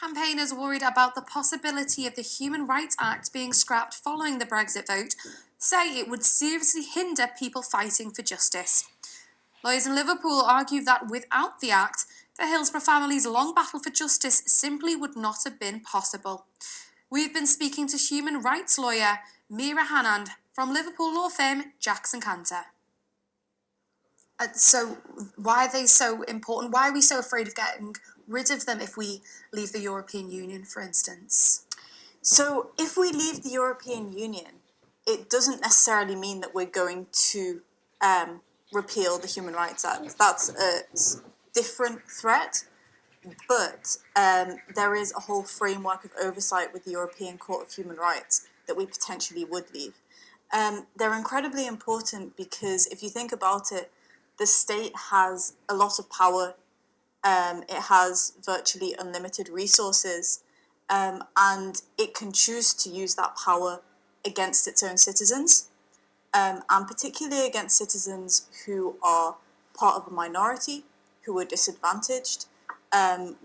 campaigners worried about the possibility of the Human Rights Act being scrapped following the Brexit vote say it would seriously hinder people fighting for justice. Lawyers in Liverpool argue that without the Act, the Hillsborough family's long battle for justice simply would not have been possible. We've been speaking to human rights lawyer Mira Hammad from Liverpool law firm Jackson Canter. So why are they so important? Why are we so afraid of getting rid of them if we leave the European Union, for instance? So if we leave the European Union, it doesn't necessarily mean that we're going to repeal the Human Rights Act. That's a different threat, but there is a whole framework of oversight with the European Court of Human Rights that we potentially would leave. They're incredibly important because if you think about it, the state has a lot of power. It has virtually unlimited resources, and it can choose to use that power against its own citizens, and particularly against citizens who are part of a minority, who are disadvantaged.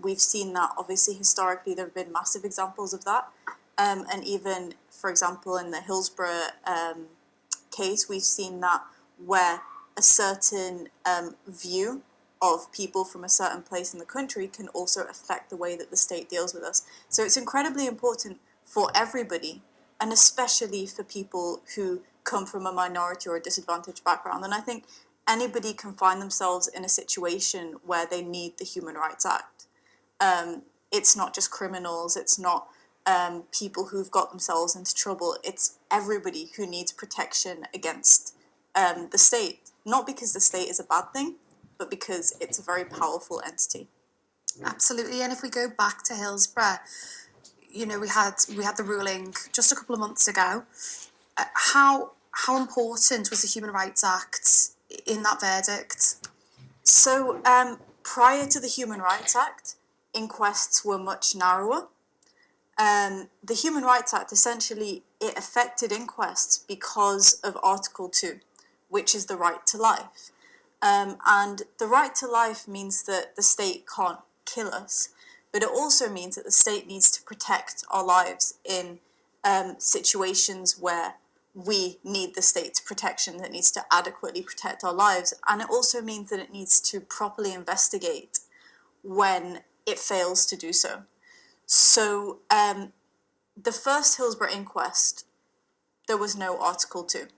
We've seen that, obviously, historically, there have been massive examples of that. And even, for example, in the Hillsborough case, we've seen that where a certain view of people from a certain place in the country can also affect the way that the state deals with us. So it's incredibly important for everybody, and especially for people who come from a minority or a disadvantaged background. And I think anybody can find themselves in a situation where they need the Human Rights Act. It's not just criminals, it's not people who've got themselves into trouble, it's everybody who needs protection against the state. Not because the state is a bad thing, but because it's a very powerful entity. Absolutely, and if we go back to Hillsborough, you know, we had the ruling just a couple of months ago. How important was the Human Rights Act in that verdict? So prior to the Human Rights Act, inquests were much narrower. The Human Rights Act, essentially, it affected inquests because of Article 2, which is the right to life. And the right to life means that the state can't kill us, but it also means that the state needs to protect our lives in situations where we need the state's protection, that needs to adequately protect our lives. And it also means that it needs to properly investigate when it fails to do so. So the first Hillsborough inquest, there was no Article 2.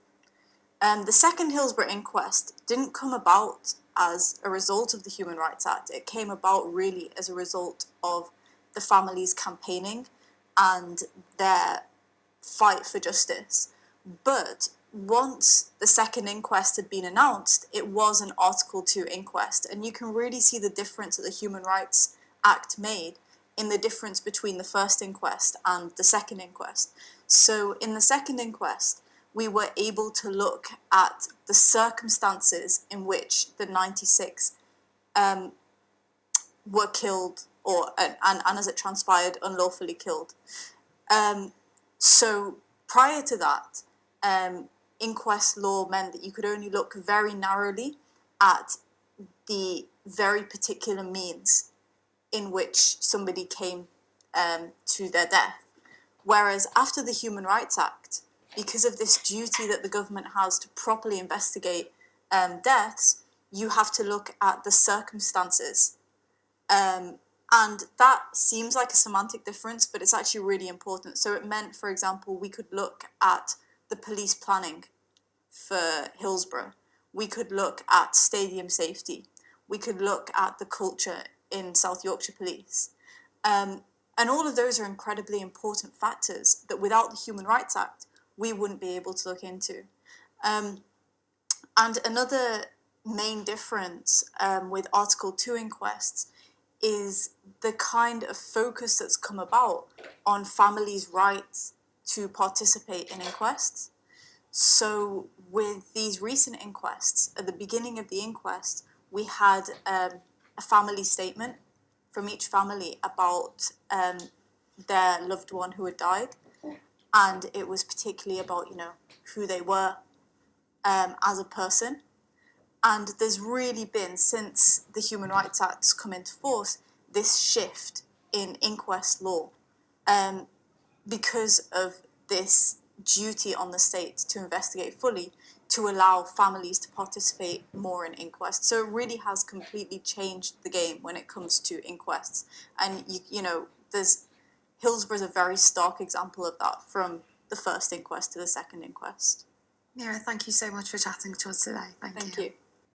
The second Hillsborough inquest didn't come about as a result of the Human Rights Act. It came about really as a result of the families campaigning and their fight for justice. But once the second inquest had been announced, it was an Article 2 inquest. And you can really see the difference that the Human Rights Act made in the difference between the first inquest and the second inquest. So in the second inquest, we were able to look at the circumstances in which the 96 were killed, and as it transpired, unlawfully killed. So prior to that, inquest law meant that you could only look very narrowly at the very particular means in which somebody came to their death. Whereas after the Human Rights Act, because of this duty that the government has to properly investigate deaths, you have to look at the circumstances. And that seems like a semantic difference, but it's actually really important. So it meant, for example, we could look at the police planning for Hillsborough. We could look at stadium safety. We could look at the culture in South Yorkshire Police. And all of those are incredibly important factors that without the Human Rights Act, we wouldn't be able to look into. And another main difference with Article 2 inquests is the kind of focus that's come about on families' rights to participate in inquests. So with these recent inquests, at the beginning of the inquest, we had a family statement from each family about their loved one who had died. And it was particularly about, who they were as a person. And there's really been, since the Human Rights Act's come into force, this shift in inquest law because of this duty on the state to investigate fully, to allow families to participate more in inquests. So it really has completely changed the game when it comes to inquests. And, you know, Hillsborough is a very stark example of that, from the first inquest to the second inquest. Mira, thank you so much for chatting to us today. Thank you. Thank you.